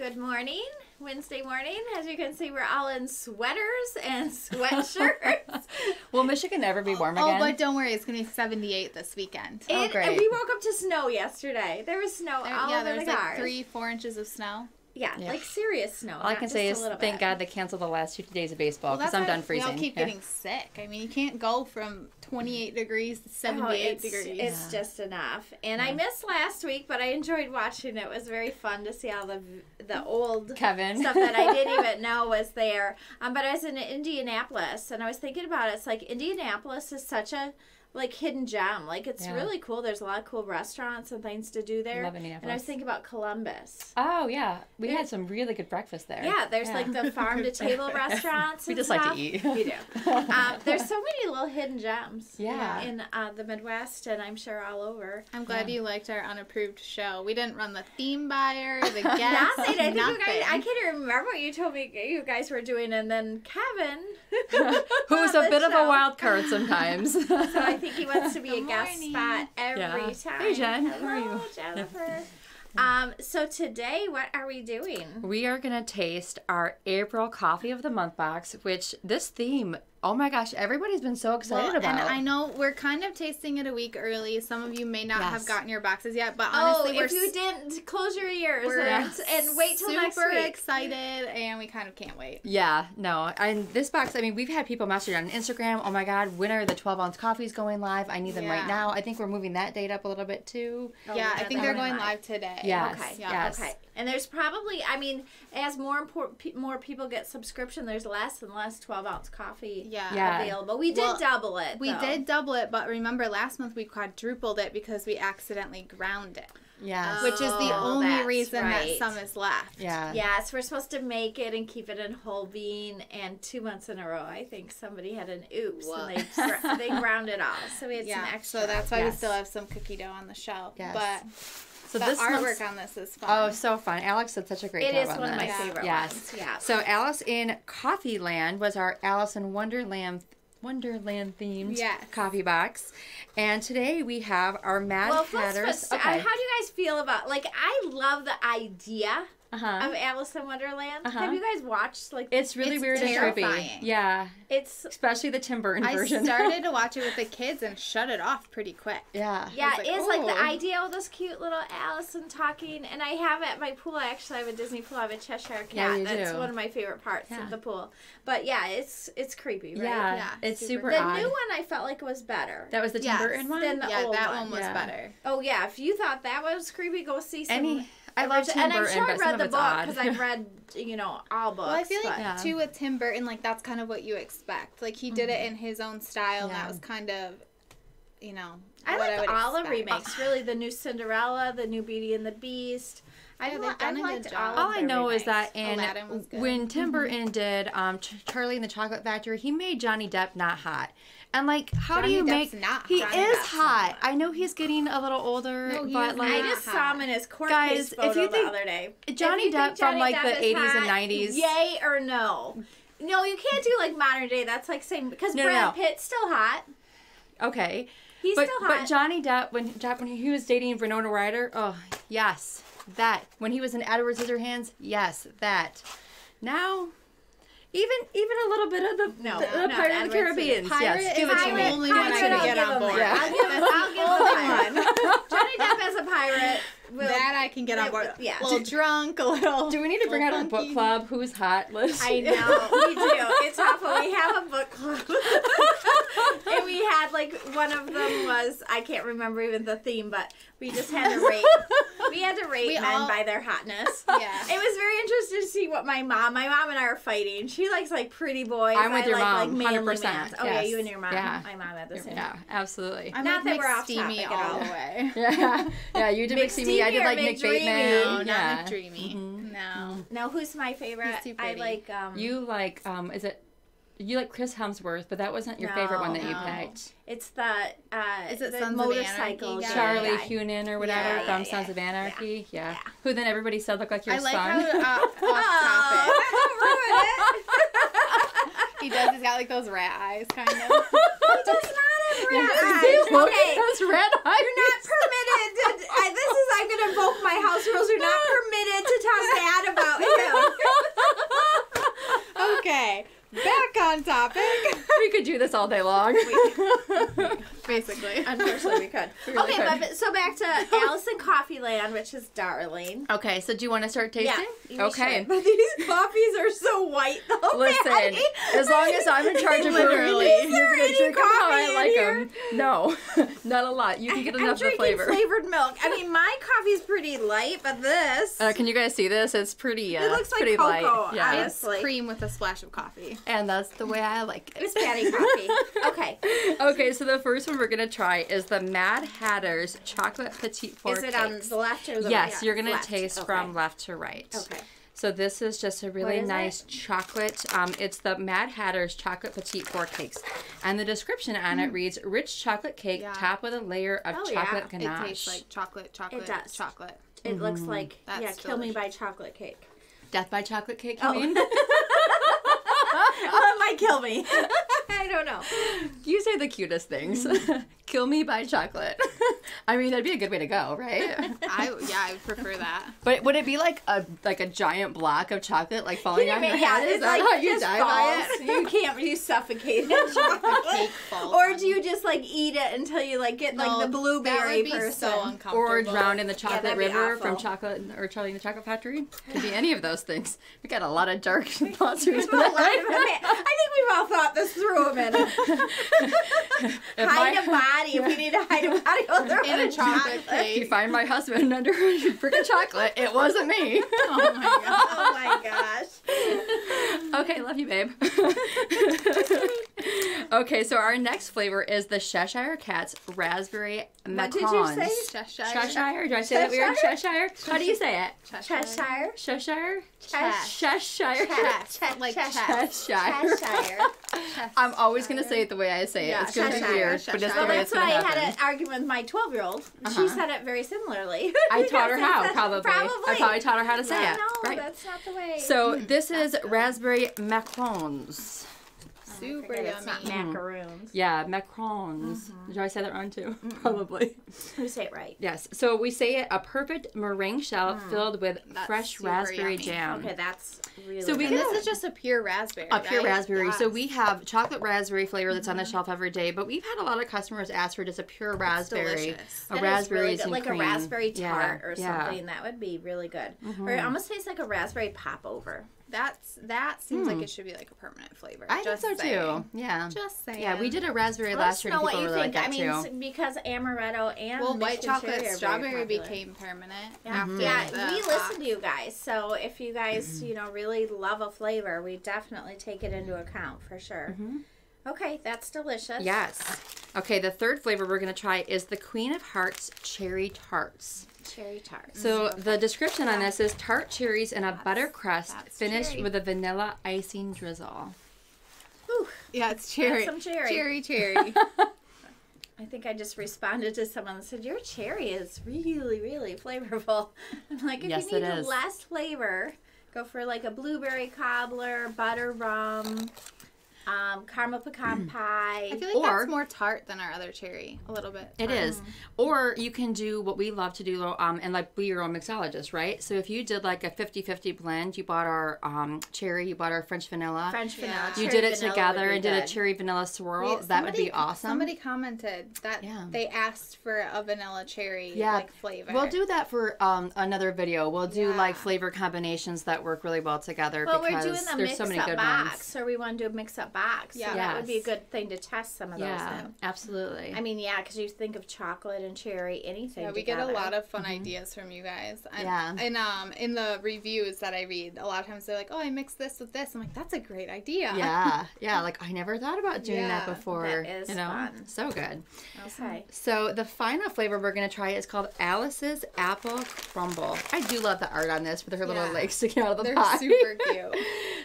Good morning. Wednesday morning. As you can see, we're all in sweaters and sweatshirts. Will Michigan ever be warm again? Oh, but don't worry. It's going to be 78 this weekend. Oh, great. And we woke up to snow yesterday. There was snow all over the like cars. 3-4 inches of snow. Yeah, like serious snow. All I can say is thank God they canceled the last 2 days of baseball because I'm done freezing. We all keep getting sick. I mean, you can't go from 28 degrees to 78 degrees. It's just enough. And I missed last week, but I enjoyed watching it. It was very fun to see all the old Kevin stuff that I didn't even know was there. But I was in Indianapolis, and I was thinking about it. It's like Indianapolis is such a hidden gem. Like, it's really cool. There's a lot of cool restaurants and things to do there. Love Indianapolis. And I was thinking about Columbus. Oh, yeah. We had some really good breakfast there. Yeah, there's like the farm-to-table restaurants. We just like to eat. We do. There's so many little hidden gems in the Midwest, and I'm sure all over. I'm glad you liked our unapproved show. We didn't run the theme buyer, the guests, nothing. I think nothing. you guys, I can't even remember what you told me you guys were doing, and then Kevin, who's a bit of a wild card sometimes. So I think he wants to be a guest spot every time. Hey, Jen. Hello, How are you? Jennifer. So today, what are we doing? We are going to taste our April Coffee of the Month box, which this theme, oh my gosh, everybody's been so excited about. And I know we're kind of tasting it a week early. Some of you may not have gotten your boxes yet, but honestly, if you didn't, close your ears and wait till next week. Super excited, and we kind of can't wait. Yeah, no. And this box, I mean, we've had people message on Instagram, oh my God, when are the 12-ounce coffees going live? I need them right now. I think we're moving that date up a little bit too. Yeah, I think they're going live today. Yes. Okay. Yes. Okay. And there's probably, I mean, as more people get subscription, there's less and less 12-ounce coffee available. We did double it. We did double it, but remember last month we quadrupled it because we accidentally ground it. Yeah. Which is the only reason that some is left. Yeah. Yes, we're supposed to make it and keep it in whole bean, and 2 months in a row, I think somebody had an oops, and they ground it all. So we had some extra. So that's why we still have some cookie dough on the shelf. Yes. But so the this artwork on this is fun. Oh, so fun. Alex did such a great job on this. It is one of my favorite ones. Yeah. So Alice in Coffeeland was our Alice in Wonderland themed coffee box, and today we have our Mad Hatters. How do you guys feel about? I love the idea of Alice in Wonderland. Have you guys watched It's really weird and trippy. Yeah, it's especially the Tim Burton version. I started to watch it with the kids and shut it off pretty quick. Yeah, it's like the idea of this cute little Allison talking, and I have at my pool. I actually have a Disney pool. I have a Cheshire cat. Yeah, That's one of my favorite parts of the pool. But it's creepy, right? Yeah, it's super The odd. new one I felt like was better. That was the Tim Burton one? Than the old that one was better. Oh yeah, if you thought that was creepy, go see some. I love Tim Burton, and I'm sure I but some read of the it's book odd. because I've read, all books. Well, I feel like, too, with Tim Burton, that's kind of what you expect. Like, he did it in his own style, and that was kind of, I like all the remakes, really. The new Cinderella, the new Beauty and the Beast. I liked all I know is that Aladdin was good. when Tim Burton did Charlie and the Chocolate Factory, he made Johnny Depp not hot. And how do you make? He is hot. I know he's getting a little older, but I just saw him in his court case photo if you think the other day. Johnny Depp from the 80s and 90s, yay or no? No, you can't do modern day. That's like saying because Brad Pitt's still hot. Okay, he's still hot. But Johnny Depp when he was dating Winona Ryder, oh yes, that when he was in Edward Scissorhands, yes, that. Now. Even a little bit of the Pirate of the Caribbean. Yes, give it to me. Only one I can get on board. Yeah. I'll give him one. Johnny Depp as a pirate. That I can get on board. Yeah. A little drunk, a little. Do we need to bring out our book club? Who's hot list? I know. We do. It's awful. We have a book club. And we had one of them was, I can't remember even the theme, but we just had to rate. We had to rate men by their hotness. Yeah. It was very interesting to see what my mom and I are fighting. She likes pretty boys. I'm with your mom, 100%. Yes. Oh yeah, you and your mom. Yeah. My mom had the same. Yeah, absolutely. I'm not that we're off steamy topic all the way. Yeah, you did McSteamy. I did McBateman. No, not McDreamy. No. No, who's my favorite? I like. You like is it? You like Chris Hemsworth, but that wasn't your favorite one that you picked. It's the is it the Sons motorcycle of Anarchy Charlie Hunnam or whatever from Sons of Anarchy. Yeah. Who then everybody said looked like your son. I like how off topic. He does. He's got those rat eyes, kind of. He does not have rat eyes. Okay. Those rat eyes. You're not permitted to. I'm going to invoke my house rules. You're not permitted to talk bad about Okay, back on topic. We could do this all day long. Basically. Unfortunately, we could. really Okay, could. so back to Allison Coffeeland, which is darling. Okay, so do you want to start tasting? Yeah. Okay. But these coffees are so white, though. Listen, as long as I'm in charge of Literally. brewing, you're going to drink them how coffee I in like here? them. No, not a lot. You can get enough of the I'm flavor. drinking flavored milk. I mean, my coffee's pretty light, but this... Can you guys see this? It's pretty, it looks like pretty cocoa, light. Yeah. honestly. Cream with a splash of coffee. And that's the way I like it. It's patty coffee. Okay. Okay, so the first one we're going to try is the Mad Hatter's Chocolate Petite Four Is it Cakes. on the left or the right? Yes, you're going to Left. taste Okay. from left to right. Okay. So this is just a really What is nice chocolate. It's the Mad Hatter's Chocolate Petite Four Cakes. And the description on it reads, rich chocolate cake topped with a layer of Oh, yeah. chocolate It ganache. tastes like chocolate, It does. chocolate. It looks like, That's Kill Me by Chocolate Cake. Death by chocolate cake, you Oh. mean? That might kill me. I don't know. You say the cutest things. Kill me by chocolate. I mean, that'd be a good way to go, right? I would prefer that. But would it be like a giant block of chocolate like falling on your Yeah, head? Is it's that like how you just die by falls. it? You can't be suffocated in chocolate. Cake falls Or on do you just like eat it until you like get like the that blueberry would be person? so uncomfortable. Or drown in the chocolate that'd be river awful. from Chocolate or Charlie and the Chocolate Factory? Could be any of those things. We got a lot of dark thoughts here I tonight. think we've all thought this through a minute. If Hide a body if we need to hide a body. We'll throw in it a in chocolate If you cake. find my husband under a brick of chocolate, it wasn't me. Oh my god. Oh my gosh. Okay, love you, babe. Okay, so our next flavor is the Cheshire Cat's Raspberry What did you Macons. say? Cheshire? Do I say that weird? Cheshire? How do you say it? Cheshire. Cheshire? Cheshire. Cheshire? Like Cheshire. Cheshire. Cheshire. I'm always going to say it the way I say it. Yeah, It's going to be Cheshire. weird, but it's the Well, way that's it's going why to I had happen. an argument with my 12-year-old. She said it very similarly. I taught her Because how, it's- probably. I probably taught her how to say Yeah, it. no, Right. that's not the way. So this is Raspberry Macrons. Super Forget it's not yummy. macaroons. Yeah, Macrons. Did I say that wrong too? Probably. You say it right. Yes. So we say a perfect meringue shell filled with That's fresh super raspberry yummy. jam. Okay, that's really So we And good. this is just a pure raspberry. A pure right? raspberry. So Yes. we have chocolate raspberry flavor that's on the shelf every day, but we've had a lot of customers ask for just a pure raspberry. delicious. A That is raspberries really good. and like cream. a raspberry Yeah, tart or yeah. something. That would be really good. Or it almost tastes like a raspberry popover. That seems like it should be like a permanent flavor. I Just think so saying. too. Yeah. Just saying. Yeah, we did a raspberry Let us last year. know and what people you really think. liked I that mean, too. because amaretto and Well, white Michigan chocolate cherry are strawberry very popular. became permanent Yeah, after yeah. the We box. listen to you guys, so if you guys, really love a flavor, we definitely take it into account for sure. Okay, that's delicious. Yes. Okay, the third flavor we're going to try is the Queen of Hearts Cherry Tarts. Cherry tart. So the description on this is tart cherries in a butter crust that's finished cherry. with a vanilla icing drizzle. Whew. Yeah, it's cherry. Some cherry. Cherry. I think I just responded to someone that said, your cherry is really, really flavorful. I'm like, if Yes, you it need is. less flavor, go for like a blueberry cobbler, butter rum, caramel pecan pie. I feel like Or- that's more tart than our other cherry. A little bit. It is. Or you can do what we love to do and like be your own mixologist, right? So if you did like a 50-50 blend, you bought our cherry, you bought our French vanilla. French vanilla. You cherry did it vanilla together would be and did a good. cherry vanilla swirl. Wait, that would be awesome. Somebody commented that Yeah. they asked for a vanilla cherry Yeah. like flavor. We'll do that for another video. We'll do Yeah. like flavor combinations that work really well together Well, because we're doing the there's so many mix-up good box, ones. or we want to do a mix-up box. Yeah. So that would be a Yes. good thing to test some of those Yeah, in. absolutely. I mean, yeah, because you think of chocolate and cherry, anything. Yeah, we get a together. lot of fun ideas from you guys. And, Yeah. And in the reviews that I read, a lot of times they're like, "Oh, I mixed this with this." I'm like, "That's a great idea." yeah, like I never thought about doing that Yeah, before. that is you know, fun. so good. Okay. So the final flavor we're gonna try is called Alice's Apple Crumble. I do love the art on this with her little Yeah. legs sticking out of the They're pie. super cute.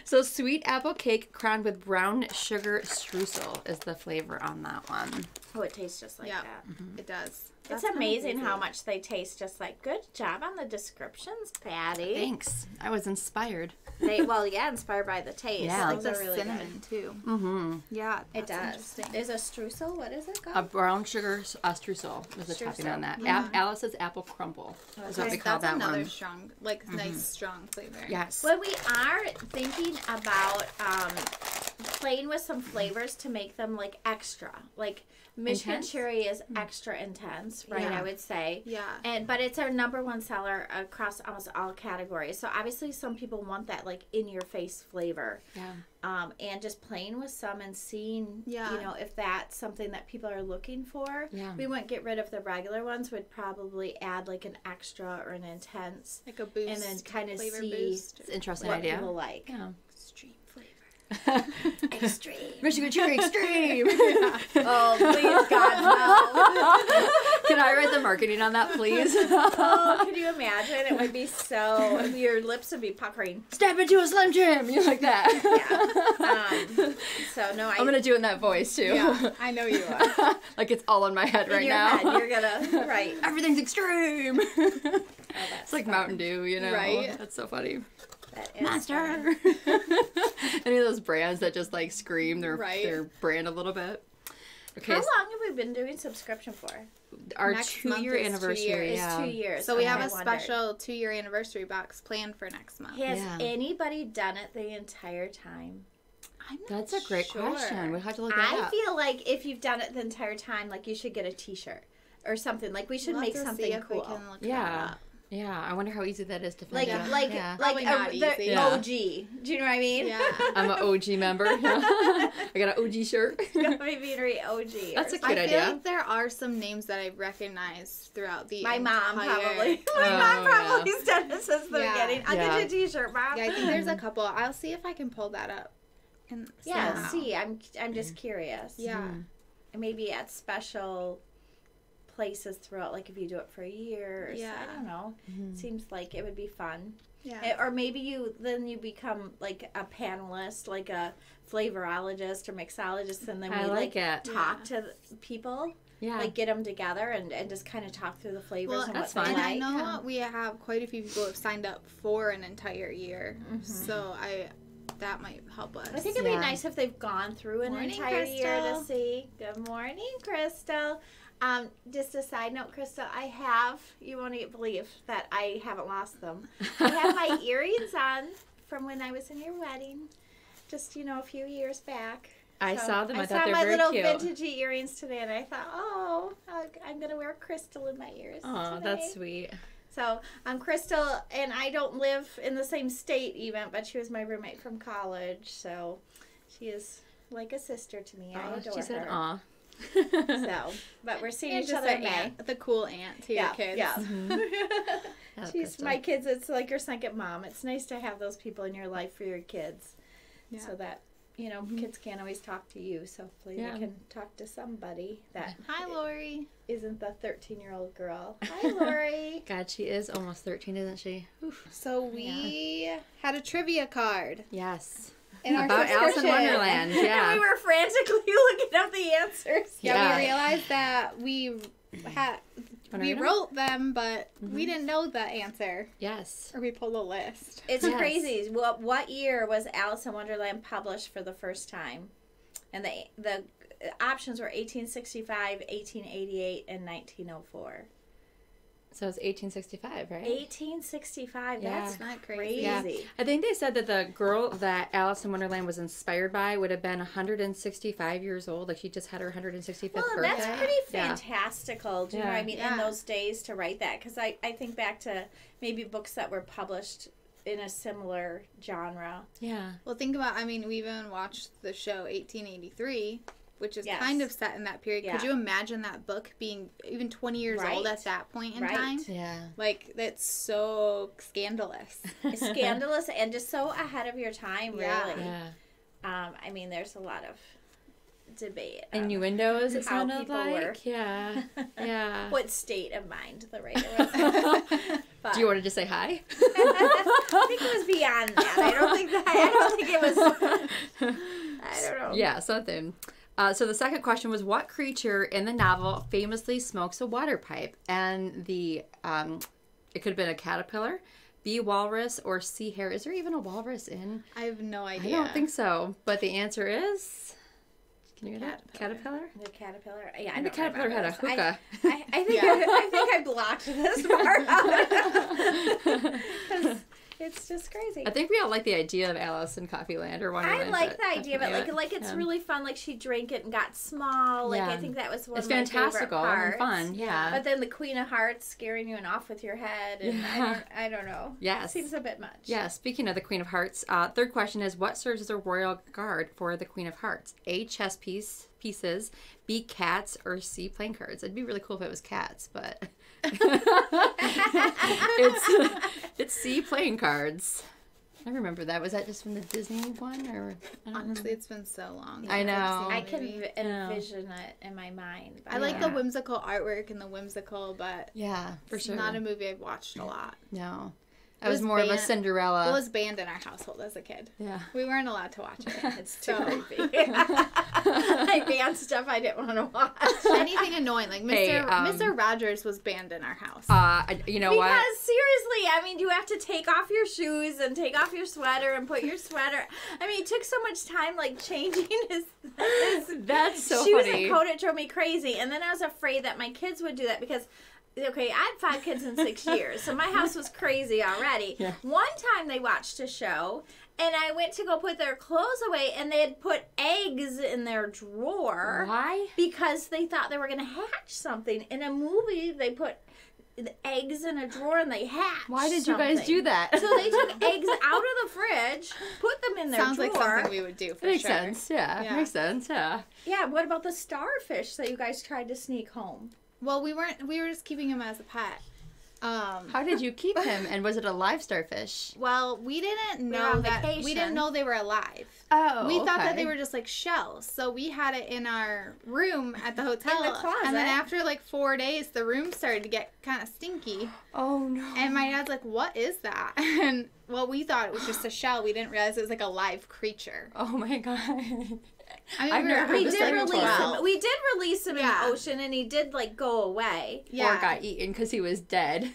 So sweet apple cake crowned with brown brown sugar streusel is the flavor on that one. Oh, it tastes just like that. It does. It's amazing how much they taste just like. Good job on the descriptions, Patty. Thanks. I was inspired. Inspired by the taste. Yeah, like Those the are really cinnamon too. Mm-hmm. Yeah, it does. Is a streusel? What is it called? A brown sugar streusel is the topping on that. Alice's apple crumble is what we call that another one. strong, like nice strong flavor. Yes. When we are thinking about playing with some flavors to make them like extra, like Michigan Intense? cherry is extra intense, right? Yeah. I would say. Yeah. But it's our #1 seller across almost all categories. So obviously some people want that like in your face flavor. Yeah. And just playing with some and seeing, Yeah. you know, if that's something that people are looking for. Yeah. We wouldn't get rid of the regular ones. Would probably add like an extra or an intense, Like a boost. and then kind of flavor see boost. It's an interesting what idea. people like. Yeah. Extreme flavor. Extreme. Michigan cherry extreme. Oh, please, God, no. Can I write the marketing on that, please? Oh, can you imagine? It would be so, your lips would be puckering. Step into a Slim Jim. You like that? Yeah. So, no, I'm going to do it in that voice, too. Yeah, I know you are. Like it's all in my head right in your now. head, you're going to, right. Everything's extreme. That's It's like fun. Mountain Dew, you know? Right. That's so funny. That is Monster. fun. Any of those brands that just like scream their Right. brand a little bit. Okay, How long have we been doing subscription for? our Next month 2-year is 2 anniversary. years. Yeah. It's 2 years. So we Okay, have I a wondered. special 2-year anniversary box planned for next month. Has Yeah. anybody done it the entire time? I'm not That's a great sure. question. We'll have to look that I up. feel like if you've done it the entire time, like you should get a T-shirt or something. Like we should We'll make have to something see if we cool. can look Yeah. that up. Yeah, I wonder how easy that is to Like, find. like Probably not the easy. Yeah. OG. Do you know what I mean? Yeah. I'm an OG member. I got an OG shirt. Maybe OG. That's a or good I feel idea. like there are some names that I recognize throughout the My mom entire- probably. Oh, My mom yeah. probably's done it since the Yeah. beginning. I'll Yeah. get you a T-shirt, Mom. Yeah, I think there's a couple. I'll see if I can pull that up. And Yeah, somehow. see, I'm just curious. Yeah. And maybe at special places throughout, like if you do it for a year or Yeah. I don't know. Seems like it would be fun. Yeah. Or maybe you become like a panelist, like a flavorologist or mixologist, and then I we like it. talk to people, Yeah. like get them together and just kind of talk through the flavors Well, and that's what they fun. And like. I know we have quite a few people who have signed up for an entire year, so that might help us. I think it'd be Yeah. nice if they've gone through an Morning, entire year to Crystal. see. Good morning, Crystal. Just a side note, Crystal, you won't believe that I haven't lost them. I have my earrings on from when I was in your wedding, just, a few years back. I saw them. I thought saw they were my very little cute. vintagey earrings today, and I thought, I'm going to wear crystal in my ears Oh, today. that's sweet. So I'm Crystal, and I don't live in the same state even, but she was my roommate from college, so she is like a sister to me. I adore She said, her. "Aw." So, but we're seeing And each just other an in May. aunt, the cool aunt to your kids. Yeah. Oh, She's Crystal. my kids. It's like your second mom. It's nice to have those people in your life for your kids, Yeah. so that kids can't always talk to you. So hopefully Yeah. they can talk to somebody that Hi, Lori. isn't the 13-year-old girl. Hi, Lori. God, she is almost 13, isn't she? Oof. So we had a trivia card Yes. in our About Alice in subscription. Wonderland. And Yeah. we were frantically looking up the answers. Yeah, Yeah. we realized that we wrote them, but we didn't know the answer, Yes. or we pulled a list. It's Yes. crazy. What year was Alice in Wonderland published for the first time? And the options were 1865, 1888, and 1904. So it's 1865, right? 1865. Yeah. That's Isn't that crazy. Yeah. I think they said that the girl that Alice in Wonderland was inspired by would have been 165 years old. Like she just had her 165th Well, birthday. that's pretty Yeah. fantastical. Do you know what I mean? In Yeah. those days to write that. Because I think back to maybe books that were published in a similar genre. Yeah. Well, think about, we even watched the show 1883, which is Yes. kind of set in that period. Yeah. Could you imagine that book being even 20 years old Right. at that point in Right. time? Yeah. Like, that's so scandalous. It's scandalous and just so ahead of your time, really. Yeah. Yeah. There's a lot of debate. Innuendos, it how sounded people like. were. Yeah. Yeah. What state of mind the writer was. But Do you want to just say hi? I think it was beyond that. I don't think it was. I don't know. Yeah, something. So the second question was, what creature in the novel famously smokes a water pipe? And the it could have been a caterpillar, B, walrus, or C, hare. Is there even a walrus in? I have no idea. I don't think so. But the answer is, can you get it? Caterpillar? The caterpillar. Yeah, And the caterpillar had a hookah. I think I blocked this part out. 'Cause it's just crazy. I think we all like the idea of Alice in Coffeeland or Wonderland. I like the idea, but like it's really fun. Like she drank it and got small. Like I think that was one of my favorite parts. And fun. Yeah. But then the Queen of Hearts scaring you off with your head, and I don't know. Yes. It seems a bit much. Yeah. Speaking of the Queen of Hearts, third question is, what serves as a royal guard for the Queen of Hearts? A, chess pieces, B, cats, or C, playing cards. It'd be really cool if it was cats, but it's C, playing cards. I remember that. Was that just from the Disney one, or honestly, it's been so long. I know. I can envision it in my mind. I like the whimsical artwork and the whimsical, but for sure, not a movie I've watched a lot. No. I was more of a Cinderella. It was banned in our household as a kid. Yeah. We weren't allowed to watch it. It's too creepy. I banned stuff I didn't want to watch. Anything annoying. Like Mr. Rogers was banned in our house. You know what? Because seriously, I mean, you have to take off your shoes and take off your sweater and put your sweater. I mean, it took so much time, like, changing his That's so shoes funny. and coat. It drove me crazy. And then I was afraid that my kids would do that because... Okay, I had 5 kids in 6 years, so my house was crazy already. Yeah. One time they watched a show, and I went to go put their clothes away, and they had put eggs in their drawer. Why? Because they thought they were going to hatch something. In a movie, they put the eggs in a drawer, and they hatched Why did you guys do that? So they took eggs out of the fridge, put them in their drawer. Sounds like something we would do for Makes sure. sense, yeah. Makes sense, yeah. Yeah, what about the starfish that you guys tried to sneak home? Well, we were just keeping him as a pet. How did you keep him? And was it a live starfish? Well, we didn't know we didn't know they were alive. Oh, we thought that they were just like shells. So we had it in our room at the hotel. In the closet. And then after like 4 days, the room started to get kind of stinky. Oh no! And my dad's like, "What is that?" And well, we thought it was just a shell. We didn't realize it was like a live creature. Oh my god! I mean, we did release him in the ocean, and he did like go away. Or got eaten because he was dead.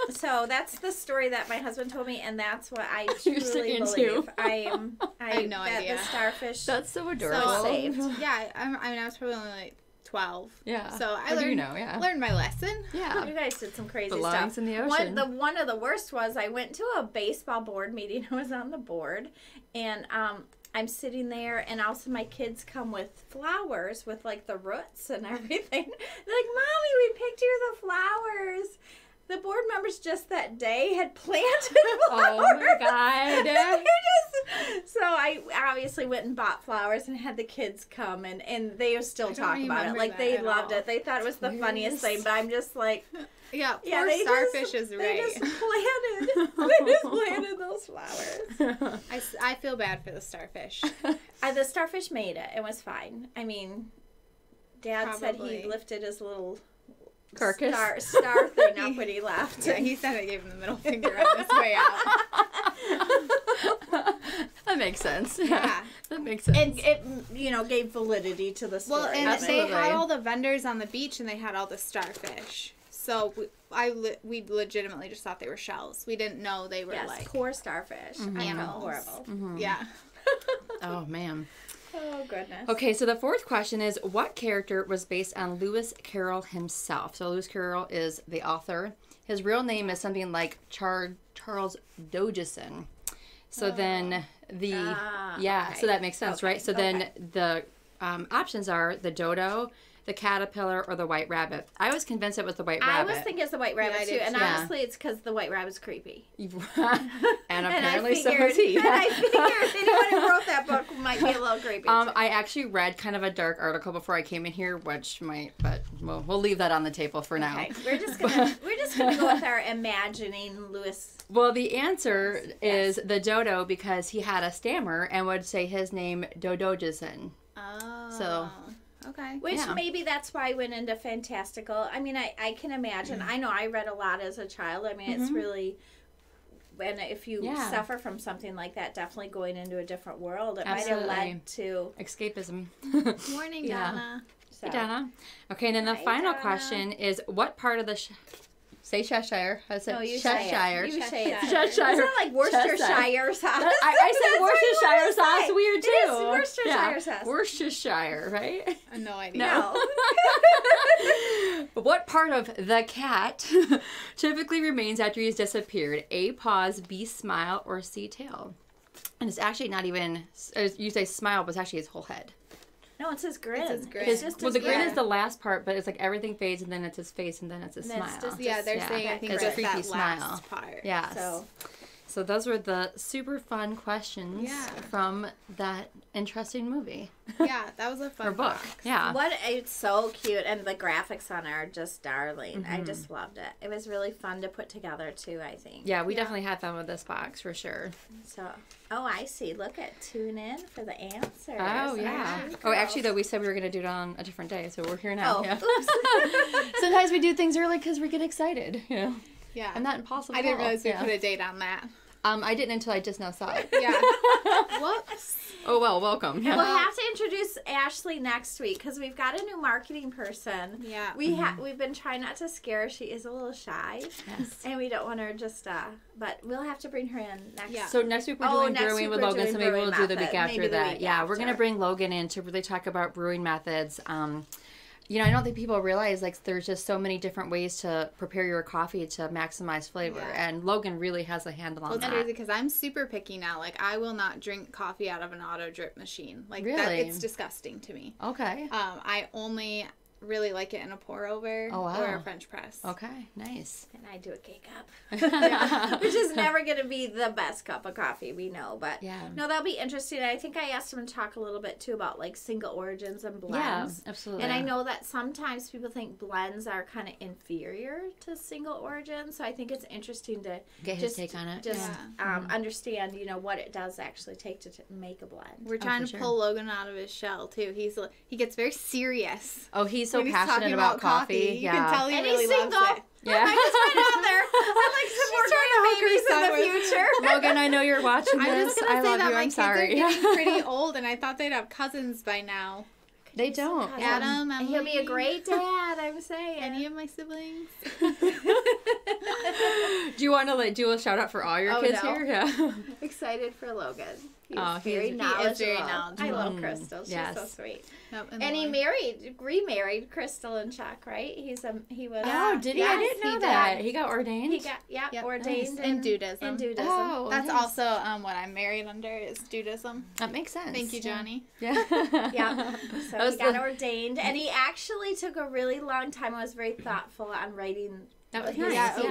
So that's the story that my husband told me, and that's what I truly believe. I have no idea. The starfish. That's so adorable. So saved. Yeah, I mean, I was probably only like 12. Yeah. So I learned my lesson. Yeah. You guys did some crazy Belongs stuff. In the ocean. One of the worst was I went to a baseball board meeting. I was on the board, and I'm sitting there, and also my kids come with flowers with like the roots and everything. They're like, "Mommy, we picked you the flowers." The board members just that day had planted flowers. Oh my god! So I obviously went and bought flowers and had the kids come, and they still talk about it. Like they loved it. They thought it was the funniest thing. But I'm just like, poor starfish is right. They just planted those flowers. I feel bad for the starfish. The starfish made it. It was fine. I mean, Dad said he lifted his little carcass star thing up when he left. Yeah, he said I gave him the middle finger on his way out. That makes sense. Yeah, that makes sense. And it, gave validity to the story. Well, and they had all the vendors on the beach, and they had all the starfish. So we legitimately just thought they were shells. We didn't know they were like poor starfish. Animals. I know, horrible. Mm-hmm. Yeah. Oh man. Oh, goodness. Okay, so the fourth question is, what character was based on Lewis Carroll himself? So Lewis Carroll is the author. His real name is something like Charles Dodgeson. So then so that makes sense, right? So then the options are the dodo, the caterpillar, or the white rabbit. I was convinced it was the white rabbit. I was thinking it's the white rabbit too, and honestly, it's because the white rabbit's creepy. And apparently so is he. And I figured anyone who wrote that book might be a little creepy. I actually read kind of a dark article before I came in here, which might, but we'll leave that on the table for now. Okay. We're just gonna go with our imagining Lewis. Well, the answer is the dodo because he had a stammer and would say his name Dodogison. Oh. So. Okay. Which maybe that's why I went into fantastical. I mean, I can imagine. I know I read a lot as a child. I mean, it's really and if you suffer from something like that, definitely going into a different world, it Absolutely. might have led to escapism. Morning, Donna. So. Hey, Donna. Okay, and then the final question is, what part of the say Cheshire? I said Cheshire. You say it. Cheshire. It's not like Worcestershire sauce. I said Worcestershire sauce weird too. It is Worcestershire sauce. Worcestershire, right? No idea. No. What part of the cat typically remains after he's disappeared? A, paws, B, smile, or C, tail? And it's actually not even, you say smile, but it's actually his whole head. No, it's his grin. It's his grin. The grin is the last part, but it's like everything fades, and then it's his face, and then it's his smile. They're saying I think it's that's a creepy that smile. last part. Yeah. So those were the super fun questions from that interesting movie. Yeah, that was a fun or book. Yeah. It's so cute, and the graphics on it are just darling. I just loved it. It was really fun to put together too, I think. Yeah, we definitely had fun with this box for sure. So, I see. Look at tune in for the answers. Oh yeah. Oh, actually though, we said we were going to do it on a different day, so we're here now. Oh, yeah. oops. Sometimes we do things early because we get excited. You know. Yeah. And not impossible. I didn't realize we put a date on that. I didn't until I just now saw it. Yeah. Whoops. Oh, well, welcome. We'll have to introduce Ashley next week because we've got a new marketing person. Yeah. We've been trying not to scare her. She is a little shy. Yes. And we don't want her just, but we'll have to bring her in next Yeah. So next week we're doing brewing with Logan, so maybe we'll do the week after that. Yeah, we're going to bring Logan in to really talk about brewing methods. You know, I don't think people realize, like, there's just so many different ways to prepare your coffee to maximize flavor. Yeah. And Logan really has a handle on that. Well, it's crazy because I'm super picky now. Like, I will not drink coffee out of an auto drip machine. Like, really? It's disgusting to me. Okay. I only really like it in a pour over or a French press. Okay, nice. And I do a K-cup. Which is never going to be the best cup of coffee, we know. But no, that'll be interesting. I think I asked him to talk a little bit, too, about, like, single origins and blends. Yeah, absolutely. And I know that sometimes people think blends are kind of inferior to single origins. So I think it's interesting to get his take on it. Just understand, you know, what it does actually take to make a blend. We're trying to pull Logan out of his shell, too. He gets very serious. Oh, he's so passionate about coffee. You can tell he really loves it. Yeah. I just went out there. I'm like, supporting babies in the future. Logan, I know you're watching this. I was going to say that my kids are getting pretty old, and I thought they'd have cousins by now. They don't. Adam, Emily. He'll be a great dad, I'm saying. Any of my siblings. Do you want to do a shout out for all your kids here? Yeah. Excited for Logan. He's very knowledgeable. I love Crystal. She's so sweet. Yep, and he remarried Crystal and Chuck, right? He was. Oh, did he? I didn't know that. He got ordained. He got ordained in Dudism. In Dudism. Oh, that's also what I'm married under is Dudism. That makes sense. Thank you, Johnny. Yeah. Yeah. So he got ordained, and he actually took a really long time. I was very thoughtful on writing. That was nice. It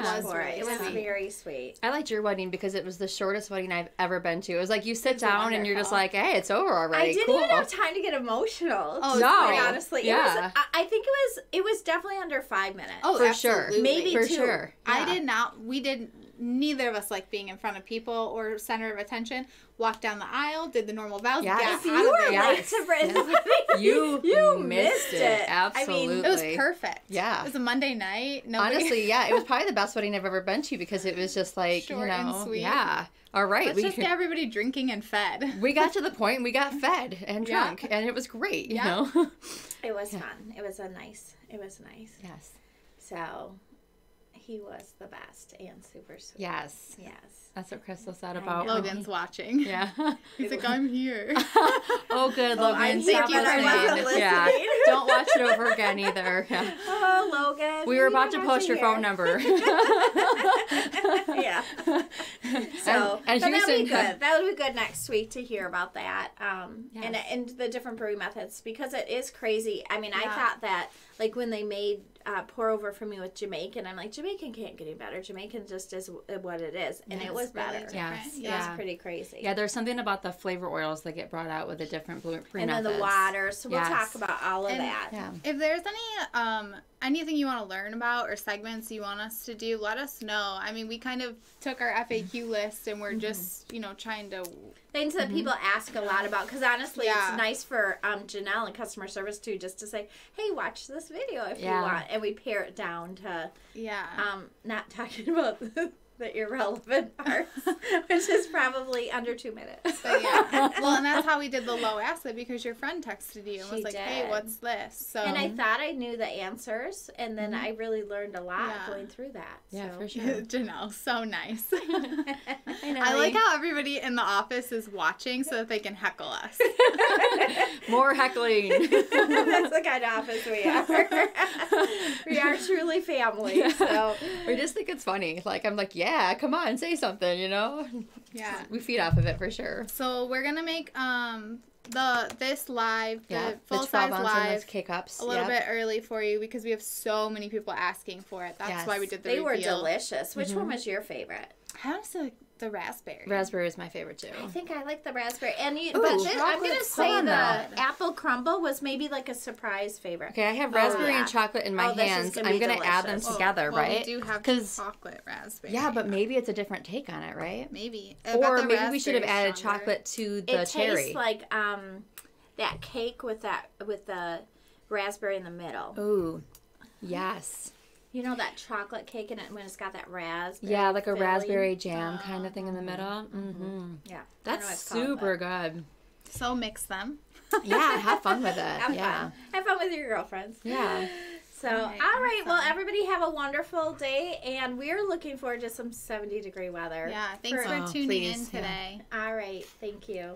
was very sweet. I liked your wedding because it was the shortest wedding I've ever been to. It was like you sit down and you're just like, hey, it's over already. I didn't even have time to get emotional. Oh, no. Honestly. Yeah. I think it was definitely under 5 minutes. Oh, for absolutely. sure. Maybe for 2. Sure. Yeah. Neither of us like being in front of people or center of attention. Walked down the aisle, did the normal vows. Yes, you were late to Brandon's wedding. You missed it. Absolutely. I mean, it was perfect. Yeah. It was a Monday night. Honestly, yeah. It was probably the best wedding I've ever been to because it was just like, short and sweet. Yeah. All right. Let's just get everybody drinking and fed. We got to the point, we got fed and drunk, and it was great, you know? It was fun. It was nice. Yes. So, he was the best and super sweet. Yes. Yes. That's what Crystal said about Logan's watching. Yeah. He's like, I'm here. Oh, good, Logan. Thank you for listening. Yeah. Don't watch it over again either. Yeah. Oh, Logan. We were about to post your phone number. Yeah. So, and that'll be good. That'll be good next week to hear about that. And the different brewing methods because it is crazy. I mean, I thought that like when they made pour over for me with Jamaican, I'm like, Jamaican can't get any better. Jamaican just is what it is. And it was better. Really yes. It was pretty crazy. Yeah, there's something about the flavor oils that get brought out with the different brewing methods. And then the water. So we'll talk about all of that. Yeah. If there's anything you want to learn about or segments you want us to do, let us know. I mean, we kind of took our FAQ list and we're just, trying to... Things that people ask a lot about. Because honestly, it's nice for Janelle and customer service, too, just to say, hey, watch this video if you want. And we pare it down to not talking about the irrelevant parts, which is probably under 2 minutes. But yeah. Well, and that's how we did the low acid, because your friend texted you and She was like, did. hey, what's this? So And I thought I knew the answers, and then I really learned a lot going through that. Yeah, so. for sure. Janelle, so nice. I know. I like how everybody in the office is watching so that they can heckle us. More heckling. That's the kind of office we are. We are truly family. So We just think it's funny. Like, I'm like, yeah, come on, say something, you know? Yeah. We feed off of it for sure. So we're gonna make this live, the full the 12 size ounce live, and those K-cups. a little bit early for you because we have so many people asking for it. That's why we did the they were reveal. delicious. Which one was your favorite? I honestly like the raspberry. Raspberry is my favorite too. I think I like the raspberry. And Ooh, but I'm chocolate gonna say fun, the though. apple crumble was maybe like a surprise favorite. Okay, I have raspberry yeah. and chocolate in my Oh, this is hands. gonna I'm be going to add them delicious. together, well, right? We do have 'Cause- chocolate raspberry. Yeah, but maybe it's a different take on it, right? Maybe. Or maybe we should have added chocolate to the It cherry. tastes like that cake with the raspberry in the middle. Ooh, yes. You know that chocolate cake in it when it's got that raspberry. Yeah, like a filling? raspberry jam kind of thing in the middle. Mm-hmm. Yeah, I know That's it's called, super good. So mix them. Yeah, have fun with it. Have yeah. fun. Have fun with your girlfriends. Yeah. So, all right. Well, everybody have a wonderful day, and we're looking forward to some 70-degree weather. Yeah, thanks for tuning in please, today. All right. Thank you.